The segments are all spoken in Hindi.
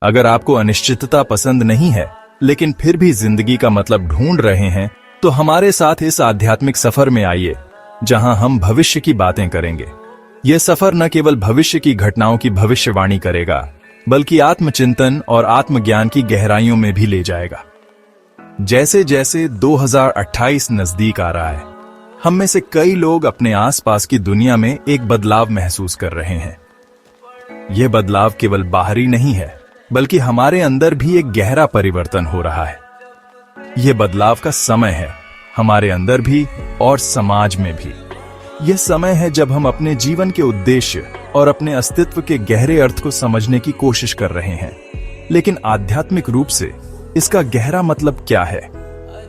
अगर आपको अनिश्चितता पसंद नहीं है, लेकिन फिर भी जिंदगी का मतलब ढूंढ रहे हैं, तो हमारे साथ इस आध्यात्मिक सफर में आइए, जहां हम भविष्य की बातें करेंगे। यह सफर न केवल भविष्य की घटनाओं की भविष्यवाणी करेगा, बल्कि आत्मचिंतन और आत्मज्ञान की गहराइयों में भी ले जाएगा। जैसे जैसे 2028 नजदीक आ रहा है, हम में से कई लोग अपने आसपास की दुनिया में एक बदलाव महसूस कर रहे हैं। यह बदलाव केवल बाहरी नहीं है, बल्कि हमारे अंदर भी एक गहरा परिवर्तन हो रहा है। यह बदलाव का समय है, हमारे अंदर भी और समाज में भी। यह समय है जब हम अपने जीवन के उद्देश्य और अपने अस्तित्व के गहरे अर्थ को समझने की कोशिश कर रहे हैं। लेकिन आध्यात्मिक रूप से इसका गहरा मतलब क्या है?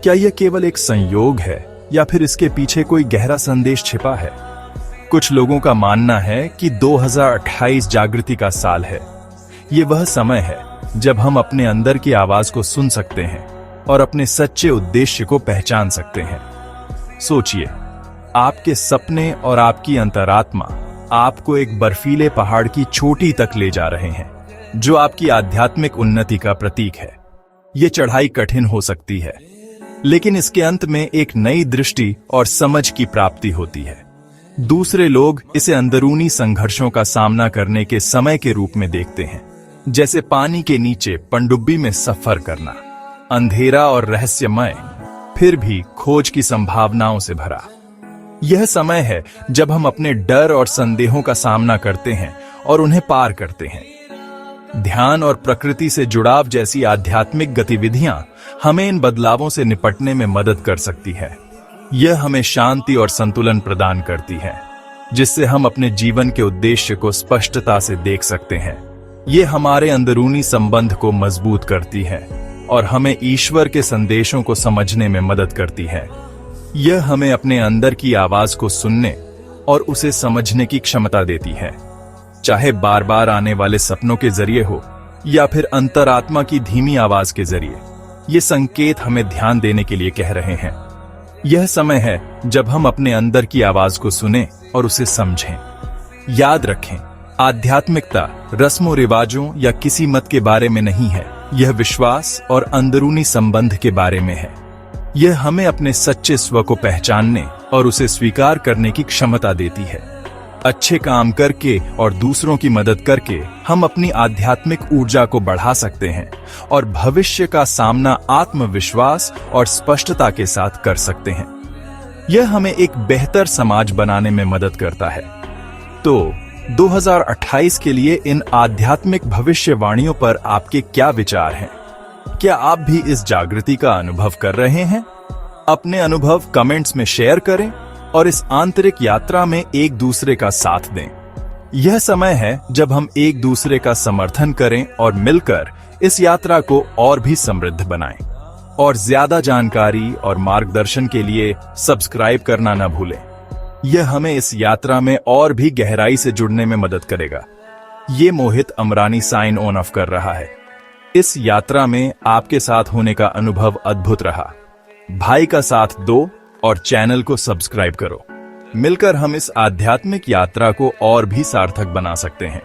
क्या यह केवल एक संयोग है, या फिर इसके पीछे कोई गहरा संदेश छिपा है? कुछ लोगों का मानना है कि 2028 जागृति का साल है। ये वह समय है जब हम अपने अंदर की आवाज को सुन सकते हैं और अपने सच्चे उद्देश्य को पहचान सकते हैं। सोचिए, आपके सपने और आपकी अंतरात्मा आपको एक बर्फीले पहाड़ की चोटी तक ले जा रहे हैं, जो आपकी आध्यात्मिक उन्नति का प्रतीक है। ये चढ़ाई कठिन हो सकती है, लेकिन इसके अंत में एक नई दृष्टि और समझ की प्राप्ति होती है। दूसरे लोग इसे अंदरूनी संघर्षों का सामना करने के समय के रूप में देखते हैं, जैसे पानी के नीचे पनडुब्बी में सफर करना, अंधेरा और रहस्यमय, फिर भी खोज की संभावनाओं से भरा। यह समय है जब हम अपने डर और संदेहों का सामना करते हैं और उन्हें पार करते हैं। ध्यान और प्रकृति से जुड़ाव जैसी आध्यात्मिक गतिविधियां हमें इन बदलावों से निपटने में मदद कर सकती है। यह हमें शांति और संतुलन प्रदान करती है, जिससे हम अपने जीवन के उद्देश्य को स्पष्टता से देख सकते हैं। यह हमारे अंदरूनी संबंध को मजबूत करती है और हमें ईश्वर के संदेशों को समझने में मदद करती है। यह हमें अपने अंदर की आवाज को सुनने और उसे समझने की क्षमता देती है, चाहे बार बार आने वाले सपनों के जरिए हो या फिर अंतरात्मा की धीमी आवाज के जरिए। ये संकेत हमें ध्यान देने के लिए कह रहे हैं। यह समय है जब हम अपने अंदर की आवाज को सुनें और उसे समझें। याद रखें, आध्यात्मिकता रस्मों रिवाजों या किसी मत के बारे में नहीं है। यह विश्वास और अंदरूनी संबंध के बारे में है। यह हमें अपने सच्चे स्व को पहचानने और उसे स्वीकार करने की क्षमता देती है। अच्छे काम करके और दूसरों की मदद करके हम अपनी आध्यात्मिक ऊर्जा को बढ़ा सकते हैं और भविष्य का सामना आत्मविश्वास और स्पष्टता के साथ कर सकते हैं। यह हमें एक बेहतर समाज बनाने में मदद करता है। तो 2028 के लिए इन आध्यात्मिक भविष्यवाणियों पर आपके क्या विचार हैं? क्या आप भी इस जागृति का अनुभव कर रहे हैं? अपने अनुभव कमेंट्स में शेयर करें और इस आंतरिक यात्रा में एक दूसरे का साथ दें। यह समय है जब हम एक दूसरे का समर्थन करें और मिलकर इस यात्रा को और भी समृद्ध बनाएं। और ज्यादा जानकारी और मार्गदर्शन के लिए सब्सक्राइब करना न भूलें। यह हमें इस यात्रा में और भी गहराई से जुड़ने में मदद करेगा। ये मोहित अमरानी साइन ऑन ऑफ कर रहा है। इस यात्रा में आपके साथ होने का अनुभव अद्भुत रहा। भाई का साथ दो और चैनल को सब्सक्राइब करो। मिलकर हम इस आध्यात्मिक यात्रा को और भी सार्थक बना सकते हैं।